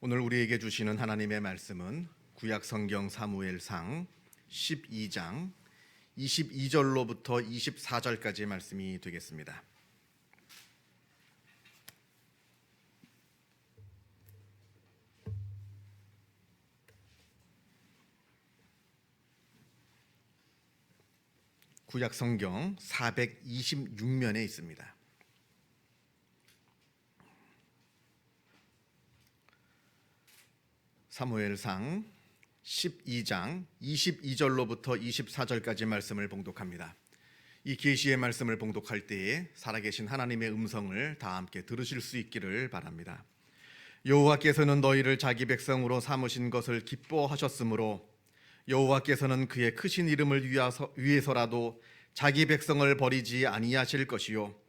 오늘 우리에게 주시는 하나님의 말씀은 구약 성경 사무엘상 12장 22절로부터 24절까지의 말씀이 되겠습니다. 구약 성경 426면에 있습니다. 사무엘상 12장 22절로부터 24절까지 말씀을 봉독합니다. 이 계시의 말씀을 봉독할 때에 살아계신 하나님의 음성을 다 함께 들으실 수 있기를 바랍니다. 여호와께서는 너희를 자기 백성으로 삼으신 것을 기뻐하셨으므로 여호와께서는 그의 크신 이름을 위해서라도 자기 백성을 버리지 아니하실 것이요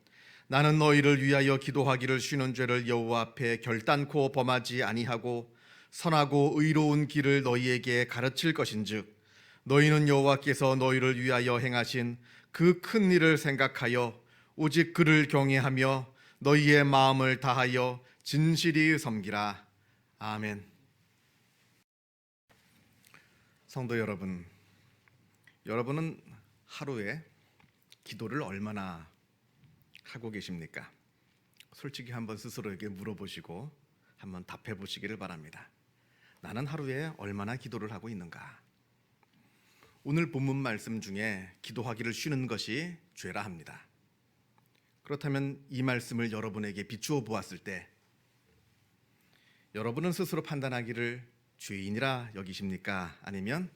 나는 너희를 위하여 기도하기를 쉬는 죄를 여호와 앞에 결단코 범하지 아니하고 선하고 의로운 길을 너희에게 가르칠 것인즉 너희는 여호와께서 너희를 위하여 행하신 그 큰 일을 생각하여 오직 그를 경외하며 너희의 마음을 다하여 진실이 섬기라. 아멘. 성도 여러분, 여러분은 하루에 기도를 얼마나 하고 계십니까? 솔직히 한번 스스로에게 물어보시고 한번 답해 보시기를 바랍니다. 나는 하루에 얼마나 기도를 하고 있는가? 오늘 본문 말씀 중에 기도하기를 쉬는 것이 죄라 합니다. 그렇다면 이 말씀을 여러분에게 비추어 보았을 때 여러분은 스스로 판단하기를 죄인이라 여기십니까? 아니면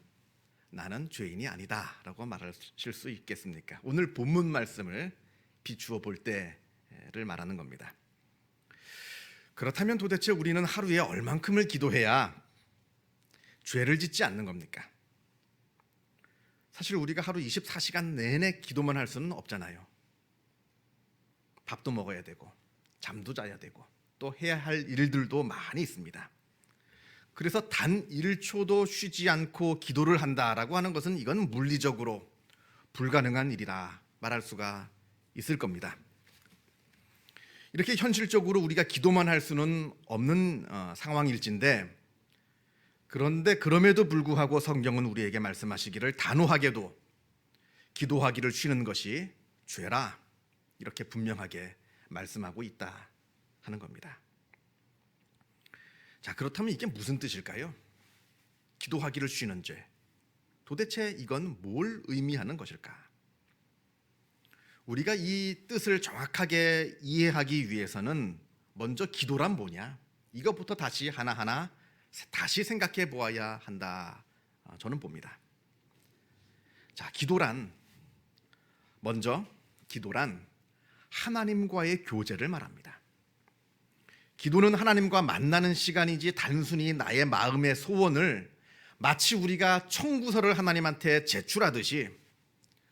나는 죄인이 아니다 라고 말하실 수 있겠습니까? 오늘 본문 말씀을 비추어 볼 때를 말하는 겁니다. 그렇다면 도대체 우리는 하루에 얼만큼을 기도해야 죄를 짓지 않는 겁니까? 사실 우리가 하루 24시간 내내 기도만 할 수는 없잖아요. 밥도 먹어야 되고 잠도 자야 되고 또 해야 할 일들도 많이 있습니다. 그래서 단 1초도 쉬지 않고 기도를 한다라고 하는 것은 이건 물리적으로 불가능한 일이라 말할 수가 있을 겁니다. 이렇게 현실적으로 우리가 기도만 할 수는 없는 상황일진데 그런데 그럼에도 불구하고 성경은 우리에게 말씀하시기를 단호하게도 기도하기를 쉬는 것이 죄라 이렇게 분명하게 말씀하고 있다 하는 겁니다. 자, 그렇다면 이게 무슨 뜻일까요? 기도하기를 쉬는 죄. 도대체 이건 뭘 의미하는 것일까? 우리가 이 뜻을 정확하게 이해하기 위해서는 먼저 기도란 뭐냐? 이것부터 다시 하나하나 다시 생각해 보아야 한다. 저는 봅니다. 자, 먼저 기도란 하나님과의 교제를 말합니다. 기도는 하나님과 만나는 시간이지 단순히 나의 마음의 소원을 마치 우리가 청구서를 하나님한테 제출하듯이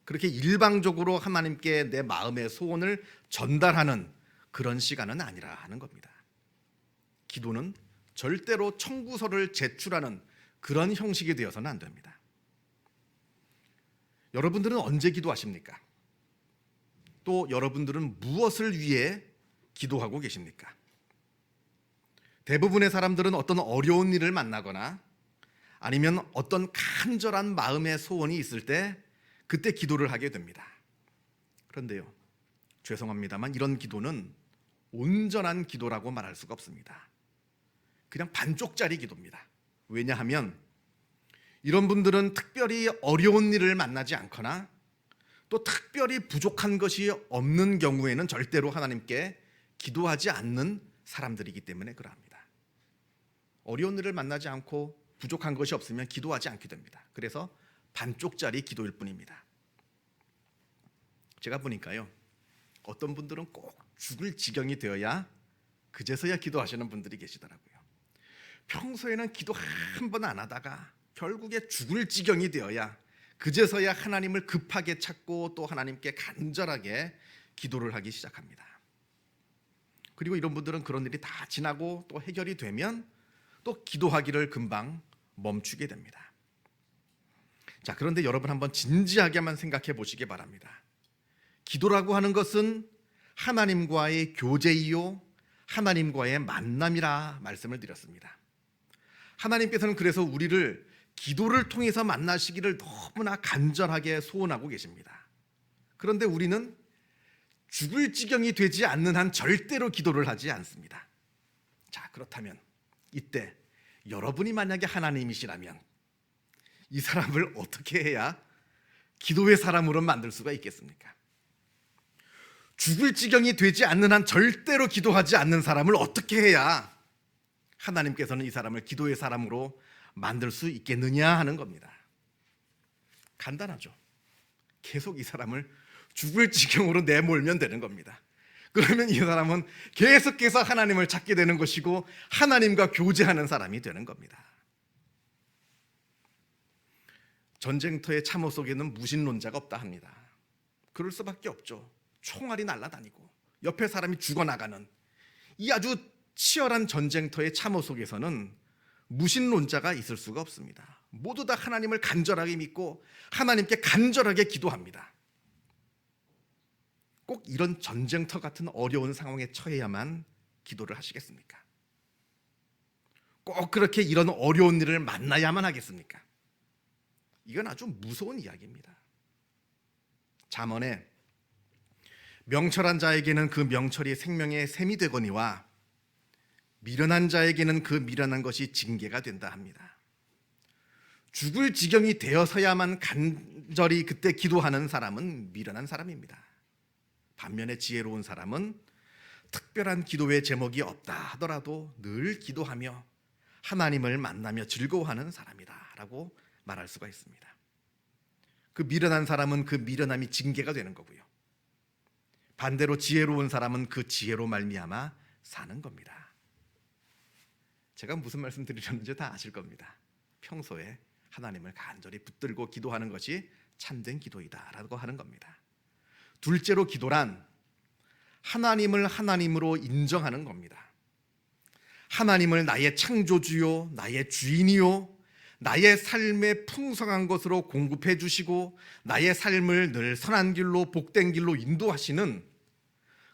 그렇게 일방적으로 하나님께 내 마음의 소원을 전달하는 그런 시간은 아니라 하는 겁니다. 기도는 절대로 청구서를 제출하는 그런 형식이 되어서는 안 됩니다. 여러분들은 언제 기도하십니까? 또 여러분들은 무엇을 위해 기도하고 계십니까? 대부분의 사람들은 어떤 어려운 일을 만나거나 아니면 어떤 간절한 마음의 소원이 있을 때 그때 기도를 하게 됩니다. 그런데요, 죄송합니다만 이런 기도는 온전한 기도라고 말할 수가 없습니다. 그냥 반쪽짜리 기도입니다. 왜냐하면 이런 분들은 특별히 어려운 일을 만나지 않거나 또 특별히 부족한 것이 없는 경우에는 절대로 하나님께 기도하지 않는 사람들이기 때문에 그러합니다. 어려운 일을 만나지 않고 부족한 것이 없으면 기도하지 않게 됩니다. 그래서 반쪽짜리 기도일 뿐입니다. 제가 보니까요, 어떤 분들은 꼭 죽을 지경이 되어야 그제서야 기도하시는 분들이 계시더라고요. 평소에는 기도 한 번 안 하다가 결국에 죽을 지경이 되어야 그제서야 하나님을 급하게 찾고 또 하나님께 간절하게 기도를 하기 시작합니다. 그리고 이런 분들은 그런 일이 다 지나고 또 해결이 되면 또 기도하기를 금방 멈추게 됩니다. 자, 그런데 여러분 한번 진지하게만 생각해 보시기 바랍니다. 기도라고 하는 것은 하나님과의 교제이요 하나님과의 만남이라 말씀을 드렸습니다. 하나님께서는 그래서 우리를 기도를 통해서 만나시기를 너무나 간절하게 소원하고 계십니다. 그런데 우리는 죽을 지경이 되지 않는 한 절대로 기도를 하지 않습니다. 자, 그렇다면 이때 여러분이 만약에 하나님이시라면 이 사람을 어떻게 해야 기도의 사람으로 만들 수가 있겠습니까? 죽을 지경이 되지 않는 한 절대로 기도하지 않는 사람을 어떻게 해야 하나님께서는 이 사람을 기도의 사람으로 만들 수 있겠느냐 하는 겁니다. 간단하죠. 계속 이 사람을 죽을 지경으로 내몰면 되는 겁니다. 그러면 이 사람은 계속해서 하나님을 찾게 되는 것이고 하나님과 교제하는 사람이 되는 겁니다. 전쟁터의 참호 속에는 무신론자가 없다 합니다. 그럴 수밖에 없죠. 총알이 날아다니고 옆에 사람이 죽어나가는 이 아주 치열한 전쟁터의 참호 속에서는 무신론자가 있을 수가 없습니다. 모두 다 하나님을 간절하게 믿고 하나님께 간절하게 기도합니다. 꼭 이런 전쟁터 같은 어려운 상황에 처해야만 기도를 하시겠습니까? 꼭 그렇게 이런 어려운 일을 만나야만 하겠습니까? 이건 아주 무서운 이야기입니다. 잠언에 명철한 자에게는 그 명철이 생명의 샘이 되거니와 미련한 자에게는 그 미련한 것이 징계가 된다 합니다. 죽을 지경이 되어서야만 간절히 그때 기도하는 사람은 미련한 사람입니다. 반면에 지혜로운 사람은 특별한 기도의 제목이 없다 하더라도 늘 기도하며 하나님을 만나며 즐거워하는 사람이다 라고 말할 수가 있습니다. 그 미련한 사람은 그 미련함이 징계가 되는 거고요. 반대로 지혜로운 사람은 그 지혜로 말미암아 사는 겁니다. 제가 무슨 말씀 드리려는지 다 아실 겁니다. 평소에 하나님을 간절히 붙들고 기도하는 것이 참된 기도이다라고 하는 겁니다. 둘째로 기도란 하나님을 하나님으로 인정하는 겁니다. 하나님을 나의 창조주요, 나의 주인이요, 나의 삶에 풍성한 것으로 공급해 주시고 나의 삶을 늘 선한 길로 복된 길로 인도하시는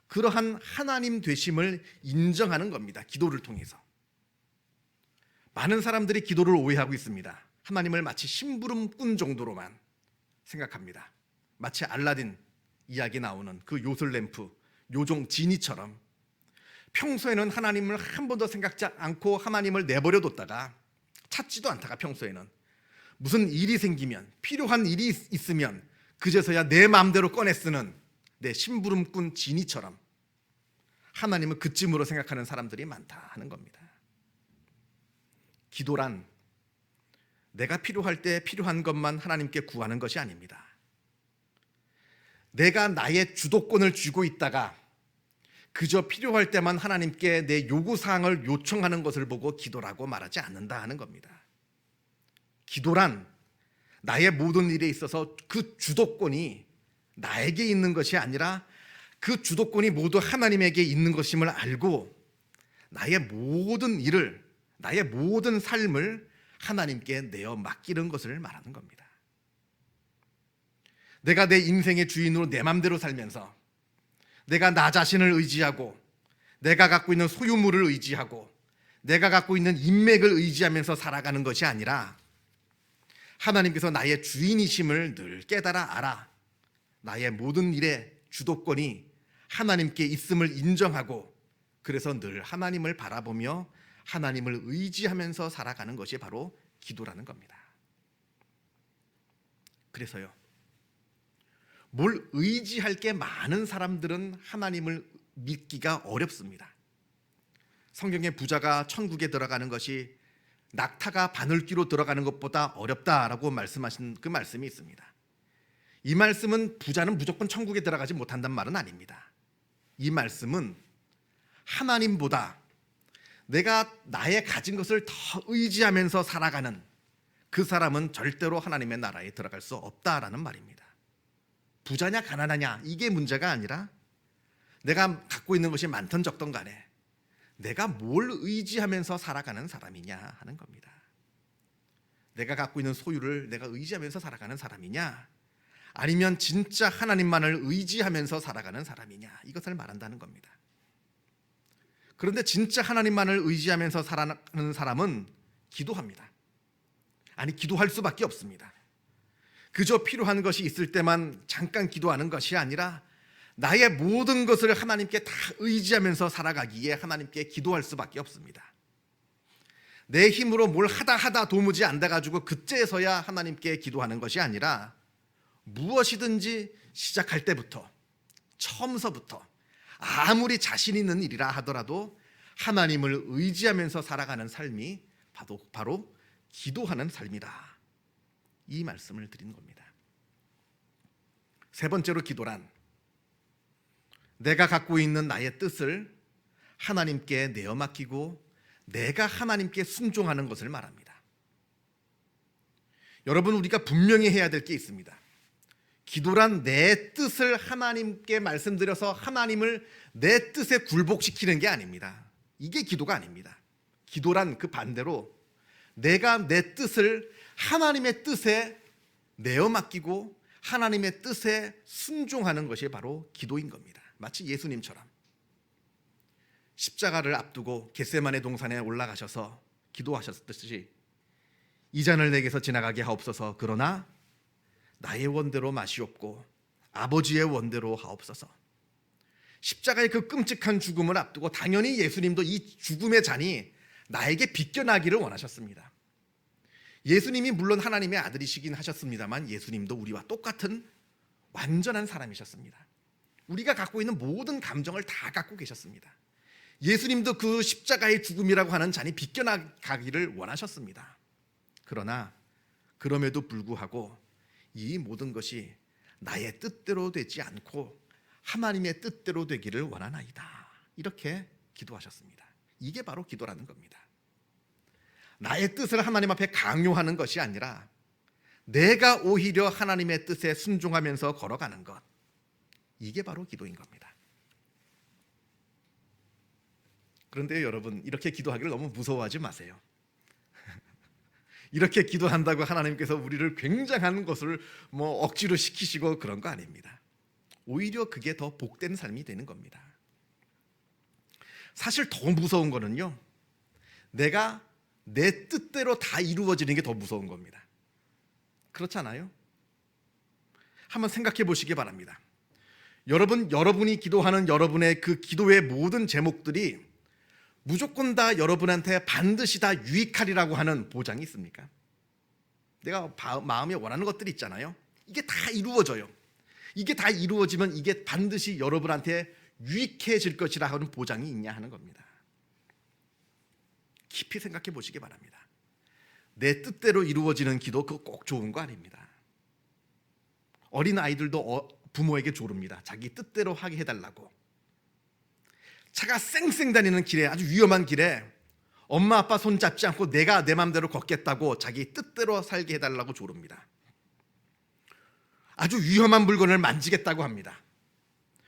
그러한 하나님 되심을 인정하는 겁니다. 기도를 통해서. 많은 사람들이 기도를 오해하고 있습니다. 하나님을 마치 심부름꾼 정도로만 생각합니다. 마치 알라딘 이야기 나오는 그 요술램프, 요종 지니처럼 평소에는 하나님을 한 번도 생각지 않고 하나님을 내버려뒀다가 찾지도 않다가 평소에는 무슨 일이 생기면 필요한 일이 있으면 그제서야 내 마음대로 꺼내 쓰는 내 심부름꾼 지니처럼 하나님을 그쯤으로 생각하는 사람들이 많다 하는 겁니다. 기도란 내가 필요할 때 필요한 것만 하나님께 구하는 것이 아닙니다. 내가 나의 주도권을 쥐고 있다가 그저 필요할 때만 하나님께 내 요구사항을 요청하는 것을 보고 기도라고 말하지 않는다 하는 겁니다. 기도란 나의 모든 일에 있어서 그 주도권이 나에게 있는 것이 아니라 그 주도권이 모두 하나님에게 있는 것임을 알고 나의 모든 일을, 나의 모든 삶을 하나님께 내어 맡기는 것을 말하는 겁니다. 내가 내 인생의 주인으로 내 맘대로 살면서 내가 나 자신을 의지하고 내가 갖고 있는 소유물을 의지하고 내가 갖고 있는 인맥을 의지하면서 살아가는 것이 아니라 하나님께서 나의 주인이심을 늘 깨달아 알아 나의 모든 일의 주도권이 하나님께 있음을 인정하고 그래서 늘 하나님을 바라보며 하나님을 의지하면서 살아가는 것이 바로 기도라는 겁니다. 그래서요, 뭘 의지할 게 많은 사람들은 하나님을 믿기가 어렵습니다. 성경에 부자가 천국에 들어가는 것이 낙타가 바늘귀로 들어가는 것보다 어렵다라고 말씀하신 그 말씀이 있습니다. 이 말씀은 부자는 무조건 천국에 들어가지 못한다는 말은 아닙니다. 이 말씀은 하나님보다 내가 나의 가진 것을 더 의지하면서 살아가는 그 사람은 절대로 하나님의 나라에 들어갈 수 없다라는 말입니다. 부자냐 가난하냐 이게 문제가 아니라 내가 갖고 있는 것이 많든 적든 간에 내가 뭘 의지하면서 살아가는 사람이냐 하는 겁니다. 내가 갖고 있는 소유를 내가 의지하면서 살아가는 사람이냐 아니면 진짜 하나님만을 의지하면서 살아가는 사람이냐 이것을 말한다는 겁니다. 그런데 진짜 하나님만을 의지하면서 살아가는 사람은 기도합니다. 아니, 기도할 수밖에 없습니다. 그저 필요한 것이 있을 때만 잠깐 기도하는 것이 아니라 나의 모든 것을 하나님께 다 의지하면서 살아가기에 하나님께 기도할 수밖에 없습니다. 내 힘으로 뭘 하다 도무지 안 돼가지고 그때서야 하나님께 기도하는 것이 아니라 무엇이든지 시작할 때부터, 처음서부터 아무리 자신 있는 일이라 하더라도 하나님을 의지하면서 살아가는 삶이 바로 기도하는 삶이다, 이 말씀을 드린 겁니다. 세 번째로, 기도란 내가 갖고 있는 나의 뜻을 하나님께 내어 맡기고 내가 하나님께 순종하는 것을 말합니다. 여러분, 우리가 분명히 해야 될 게 있습니다. 기도란 내 뜻을 하나님께 말씀드려서 하나님을 내 뜻에 굴복시키는 게 아닙니다. 이게 기도가 아닙니다. 기도란 그 반대로 내가 내 뜻을 하나님의 뜻에 내어 맡기고 하나님의 뜻에 순종하는 것이 바로 기도인 겁니다. 마치 예수님처럼 십자가를 앞두고 겟세마네 동산에 올라가셔서 기도하셨듯이 이 잔을 내게서 지나가게 하옵소서, 그러나 나의 원대로 마시옵고 아버지의 원대로 하옵소서. 십자가의 그 끔찍한 죽음을 앞두고 당연히 예수님도 이 죽음의 잔이 나에게 비껴나기를 원하셨습니다. 예수님이 물론 하나님의 아들이시긴 하셨습니다만 예수님도 우리와 똑같은 완전한 사람이셨습니다. 우리가 갖고 있는 모든 감정을 다 갖고 계셨습니다. 예수님도 그 십자가의 죽음이라고 하는 잔이 비껴나가기를 원하셨습니다. 그러나 그럼에도 불구하고 이 모든 것이 나의 뜻대로 되지 않고 하나님의 뜻대로 되기를 원하나이다, 이렇게 기도하셨습니다. 이게 바로 기도라는 겁니다. 나의 뜻을 하나님 앞에 강요하는 것이 아니라 내가 오히려 하나님의 뜻에 순종하면서 걸어가는 것, 이게 바로 기도인 겁니다. 그런데 여러분, 이렇게 기도하기를 너무 무서워하지 마세요. 이렇게 기도한다고 하나님께서 우리를 굉장한 것을 억지로 시키시고 그런 거 아닙니다. 오히려 그게 더 복된 삶이 되는 겁니다. 사실 더 무서운 거는요, 내가 내 뜻대로 다 이루어지는 게 더 무서운 겁니다. 그렇잖아요? 한번 생각해 보시기 바랍니다. 여러분이 기도하는 여러분의 그 기도의 모든 제목들이 무조건 다 여러분한테 반드시 다 유익하리라고 하는 보장이 있습니까? 내가 마음에 원하는 것들이 있잖아요. 이게 다 이루어져요. 이게 다 이루어지면 이게 반드시 여러분한테 유익해질 것이라 하는 보장이 있냐 하는 겁니다. 깊이 생각해 보시기 바랍니다. 내 뜻대로 이루어지는 기도, 그거 꼭 좋은 거 아닙니다. 어린 아이들도 부모에게 조릅니다. 자기 뜻대로 하게 해달라고. 차가 쌩쌩 다니는 길에, 아주 위험한 길에 엄마 아빠 손 잡지 않고 내가 내 맘대로 걷겠다고 자기 뜻대로 살게 해달라고 조릅니다. 아주 위험한 물건을 만지겠다고 합니다.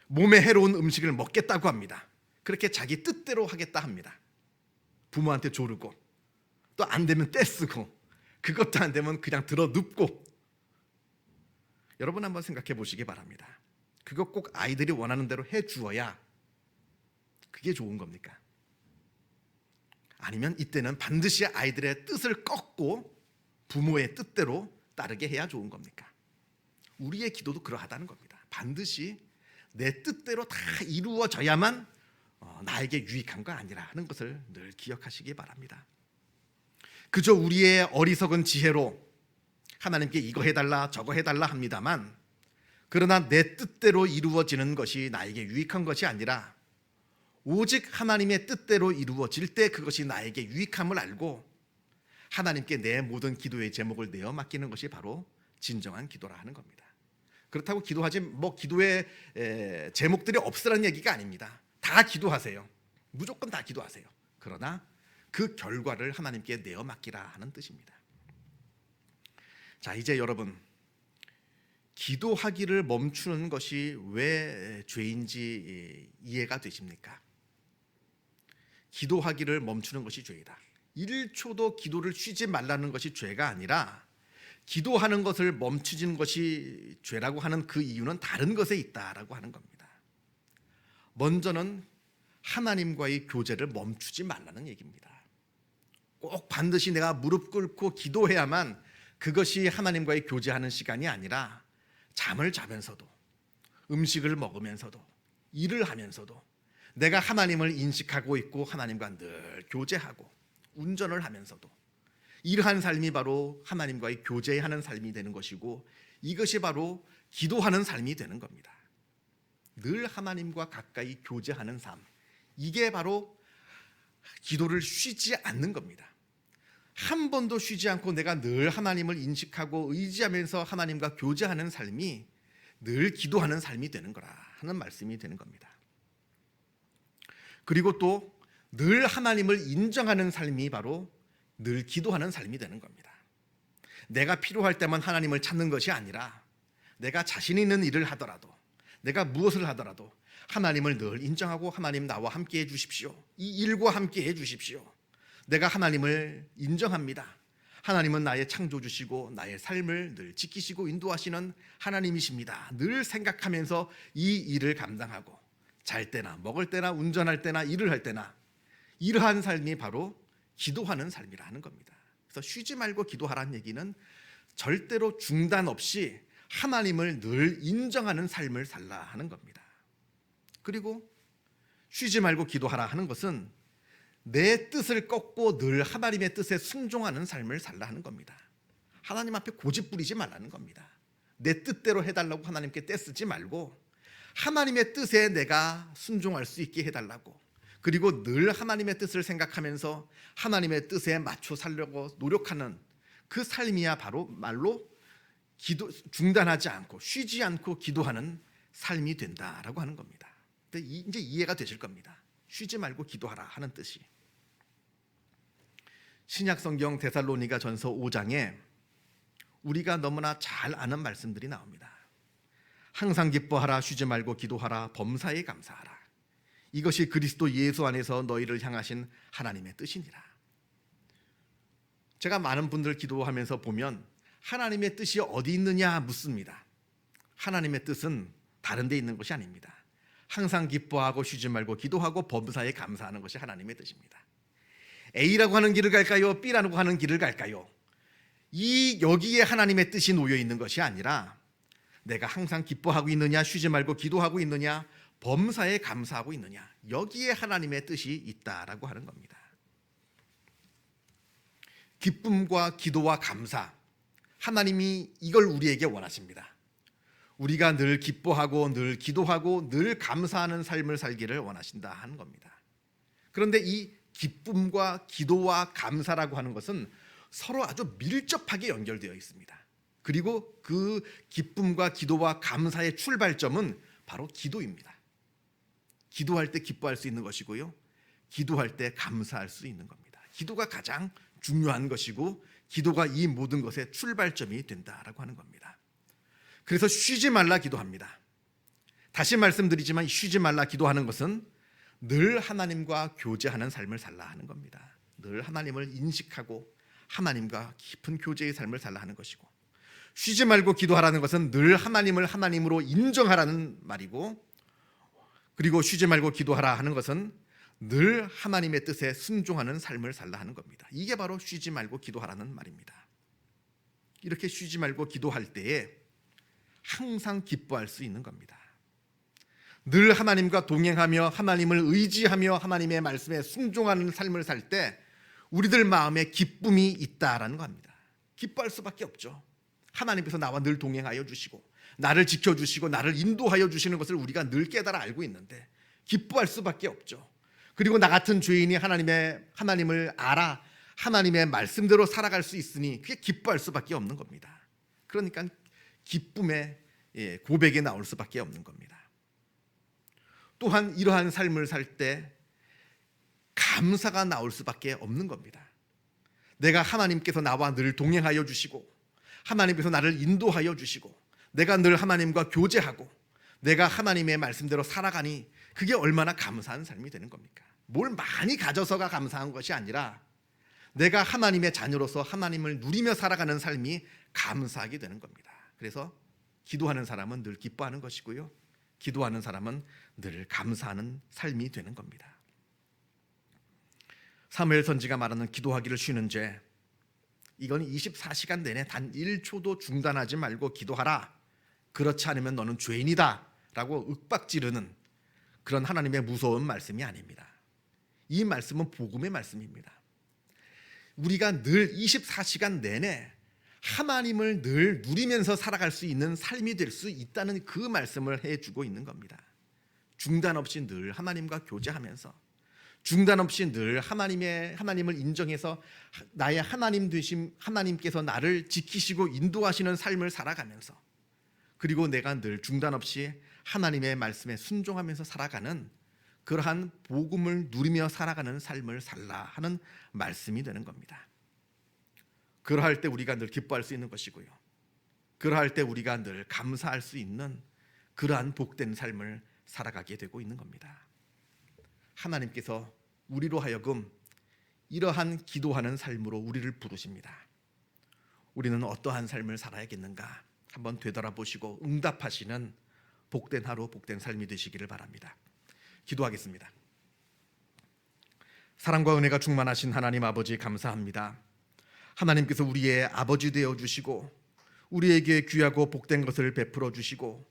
몸에 해로운 음식을 먹겠다고 합니다. 그렇게 자기 뜻대로 하겠다 합니다. 부모한테 조르고, 또 안 되면 떼쓰고, 그것도 안 되면 그냥 들어 눕고. 여러분 한번 생각해 보시기 바랍니다. 그거 꼭 아이들이 원하는 대로 해 주어야 그게 좋은 겁니까? 아니면 이때는 반드시 아이들의 뜻을 꺾고 부모의 뜻대로 따르게 해야 좋은 겁니까? 우리의 기도도 그러하다는 겁니다. 반드시 내 뜻대로 다 이루어져야만 나에게 유익한 거 아니라 하는 것을 늘 기억하시기 바랍니다. 그저 우리의 어리석은 지혜로 하나님께 이거 해달라 저거 해달라 합니다만, 그러나 내 뜻대로 이루어지는 것이 나에게 유익한 것이 아니라 오직 하나님의 뜻대로 이루어질 때 그것이 나에게 유익함을 알고 하나님께 내 모든 기도의 제목을 내어 맡기는 것이 바로 진정한 기도라 하는 겁니다. 그렇다고 기도의 제목들이 없으라는 얘기가 아닙니다. 다 기도하세요. 무조건 다 기도하세요. 그러나 그 결과를 하나님께 내어 맡기라 하는 뜻입니다. 자, 이제 여러분, 기도하기를 멈추는 것이 왜 죄인지 이해가 되십니까? 기도하기를 멈추는 것이 죄이다. 1초도 기도를 쉬지 말라는 것이 죄가 아니라 기도하는 것을 멈추는 것이 죄라고 하는 그 이유는 다른 것에 있다라고 하는 겁니다. 먼저는 하나님과의 교제를 멈추지 말라는 얘기입니다. 꼭 반드시 내가 무릎 꿇고 기도해야만 그것이 하나님과의 교제하는 시간이 아니라 잠을 자면서도, 음식을 먹으면서도, 일을 하면서도 내가 하나님을 인식하고 있고 하나님과 늘 교제하고, 운전을 하면서도 이러한 삶이 바로 하나님과의 교제하는 삶이 되는 것이고, 이것이 바로 기도하는 삶이 되는 겁니다. 늘 하나님과 가까이 교제하는 삶, 이게 바로 기도를 쉬지 않는 겁니다. 한 번도 쉬지 않고 내가 늘 하나님을 인식하고 의지하면서 하나님과 교제하는 삶이 늘 기도하는 삶이 되는 거라 하는 말씀이 되는 겁니다. 그리고 또 늘 하나님을 인정하는 삶이 바로 늘 기도하는 삶이 되는 겁니다. 내가 필요할 때만 하나님을 찾는 것이 아니라 내가 자신 있는 일을 하더라도, 내가 무엇을 하더라도 하나님을 늘 인정하고, 하나님 나와 함께 해 주십시오, 이 일과 함께 해 주십시오, 내가 하나님을 인정합니다, 하나님은 나의 창조주시고 나의 삶을 늘 지키시고 인도하시는 하나님이십니다, 늘 생각하면서 이 일을 감당하고, 잘 때나 먹을 때나 운전할 때나 일을 할 때나 이러한 삶이 바로 기도하는 삶이라는 겁니다. 그래서 쉬지 말고 기도하라는 얘기는 절대로 중단 없이 하나님을 늘 인정하는 삶을 살라 하는 겁니다. 그리고 쉬지 말고 기도하라 하는 것은 내 뜻을 꺾고 늘 하나님의 뜻에 순종하는 삶을 살라 하는 겁니다. 하나님 앞에 고집 부리지 말라는 겁니다. 내 뜻대로 해달라고 하나님께 떼쓰지 말고 하나님의 뜻에 내가 순종할 수 있게 해달라고, 그리고 늘 하나님의 뜻을 생각하면서 하나님의 뜻에 맞춰 살려고 노력하는 그 삶이야 바로 말로 기도, 중단하지 않고 쉬지 않고 기도하는 삶이 된다라고 하는 겁니다. 이제 이해가 되실 겁니다. 쉬지 말고 기도하라 하는 뜻이. 신약성경 데살로니가 전서 5장에 우리가 너무나 잘 아는 말씀들이 나옵니다. 항상 기뻐하라, 쉬지 말고 기도하라, 범사에 감사하라. 이것이 그리스도 예수 안에서 너희를 향하신 하나님의 뜻이니라. 제가 많은 분들 기도하면서 보면 하나님의 뜻이 어디 있느냐 묻습니다. 하나님의 뜻은 다른 데 있는 것이 아닙니다. 항상 기뻐하고 쉬지 말고 기도하고 범사에 감사하는 것이 하나님의 뜻입니다. A라고 하는 길을 갈까요? B라고 하는 길을 갈까요? 여기에 하나님의 뜻이 놓여 있는 것이 아니라 내가 항상 기뻐하고 있느냐, 쉬지 말고 기도하고 있느냐, 범사에 감사하고 있느냐, 여기에 하나님의 뜻이 있다라고 하는 겁니다. 기쁨과 기도와 감사, 하나님이 이걸 우리에게 원하십니다. 우리가 늘 기뻐하고 늘 기도하고 늘 감사하는 삶을 살기를 원하신다 하는 겁니다. 그런데 이 기쁨과 기도와 감사라고 하는 것은 서로 아주 밀접하게 연결되어 있습니다. 그리고 그 기쁨과 기도와 감사의 출발점은 바로 기도입니다. 기도할 때 기뻐할 수 있는 것이고요, 기도할 때 감사할 수 있는 겁니다. 기도가 가장 중요한 것이고 기도가 이 모든 것의 출발점이 된다라고 하는 겁니다. 그래서 쉬지 말라 기도합니다. 다시 말씀드리지만 쉬지 말라 기도하는 것은 늘 하나님과 교제하는 삶을 살라 하는 겁니다. 늘 하나님을 인식하고 하나님과 깊은 교제의 삶을 살라 하는 것이고, 쉬지 말고 기도하라는 것은 늘 하나님을 하나님으로 인정하라는 말이고, 그리고 쉬지 말고 기도하라 하는 것은 늘 하나님의 뜻에 순종하는 삶을 살라 하는 겁니다. 이게 바로 쉬지 말고 기도하라는 말입니다. 이렇게 쉬지 말고 기도할 때에 항상 기뻐할 수 있는 겁니다. 늘 하나님과 동행하며 하나님을 의지하며 하나님의 말씀에 순종하는 삶을 살 때 우리들 마음에 기쁨이 있다라는 겁니다. 기뻐할 수밖에 없죠. 하나님께서 나와 늘 동행하여 주시고 나를 지켜주시고 나를 인도하여 주시는 것을 우리가 늘 깨달아 알고 있는데 기뻐할 수밖에 없죠. 그리고 나 같은 죄인이 하나님을 알아 하나님의 말씀대로 살아갈 수 있으니 그게 기뻐할 수밖에 없는 겁니다. 그러니까 기쁨의 고백이 나올 수밖에 없는 겁니다. 또한 이러한 삶을 살 때 감사가 나올 수밖에 없는 겁니다. 내가 하나님께서 나와 늘 동행하여 주시고 하나님께서 나를 인도하여 주시고 내가 늘 하나님과 교제하고 내가 하나님의 말씀대로 살아가니 그게 얼마나 감사한 삶이 되는 겁니까? 뭘 많이 가져서가 감사한 것이 아니라 내가 하나님의 자녀로서 하나님을 누리며 살아가는 삶이 감사하게 되는 겁니다. 그래서 기도하는 사람은 늘 기뻐하는 것이고요, 기도하는 사람은 늘 감사하는 삶이 되는 겁니다. 사무엘 선지가 말하는 기도하기를 쉬는 죄, 이건 24시간 내내 단 1초도 중단하지 말고 기도하라. 그렇지 않으면 너는 죄인이다 라고 윽박지르는 그런 하나님의 무서운 말씀이 아닙니다. 이 말씀은 복음의 말씀입니다. 우리가 늘 24시간 내내 하나님을 늘 누리면서 살아갈 수 있는 삶이 될 수 있다는 그 말씀을 해주고 있는 겁니다. 중단 없이 늘 하나님과 교제하면서, 중단 없이 늘 하나님을 인정해서 나의 하나님 되심, 하나님께서 나를 지키시고 인도하시는 삶을 살아가면서, 그리고 내가 늘 중단 없이 하나님의 말씀에 순종하면서 살아가는 그러한 복음을 누리며 살아가는 삶을 살라 하는 말씀이 되는 겁니다. 그러할 때 우리가 늘 기뻐할 수 있는 것이고요, 그러할 때 우리가 늘 감사할 수 있는 그러한 복된 삶을 살아가게 되고 있는 겁니다. 하나님께서 우리로 하여금 이러한 기도하는 삶으로 우리를 부르십니다. 우리는 어떠한 삶을 살아야겠는가 한번 되돌아보시고 응답하시는 복된 하루, 복된 삶이 되시기를 바랍니다. 기도하겠습니다. 사랑과 은혜가 충만하신 하나님 아버지, 감사합니다. 하나님께서 우리의 아버지 되어 주시고 우리에게 귀하고 복된 것을 베풀어 주시고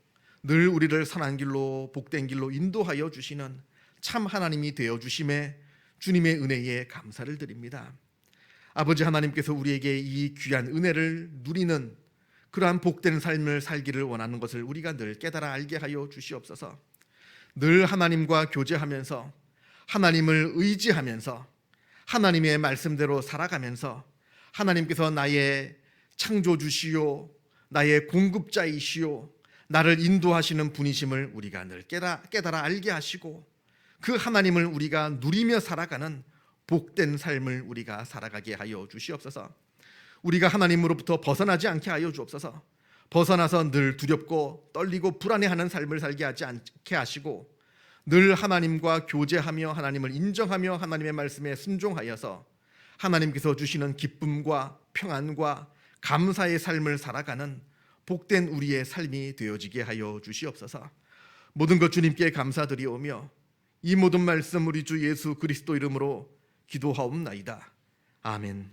늘 우리를 선한 길로, 복된 길로 인도하여 주시는 참 하나님이 되어 주심에 주님의 은혜에 감사를 드립니다. 아버지 하나님께서 우리에게 이 귀한 은혜를 누리는 그러한 복된 삶을 살기를 원하는 것을 우리가 늘 깨달아 알게 하여 주시옵소서. 늘 하나님과 교제하면서, 하나님을 의지하면서, 하나님의 말씀대로 살아가면서 하나님께서 나의 창조주시오, 나의 공급자이시오, 나를 인도하시는 분이심을 우리가 늘 깨달아 알게 하시고 그 하나님을 우리가 누리며 살아가는 복된 삶을 우리가 살아가게 하여 주시옵소서. 우리가 하나님으로부터 벗어나지 않게 하여 주옵소서. 벗어나서 늘 두렵고 떨리고 불안해하는 삶을 살게 하지 않게 하시고 늘 하나님과 교제하며 하나님을 인정하며 하나님의 말씀에 순종하여서 하나님께서 주시는 기쁨과 평안과 감사의 삶을 살아가는 복된 우리의 삶이 되어지게 하여 주시옵소서. 모든 것 주님께 감사드리오며 이 모든 말씀 우리 주 예수 그리스도 이름으로 기도하옵나이다. 아멘.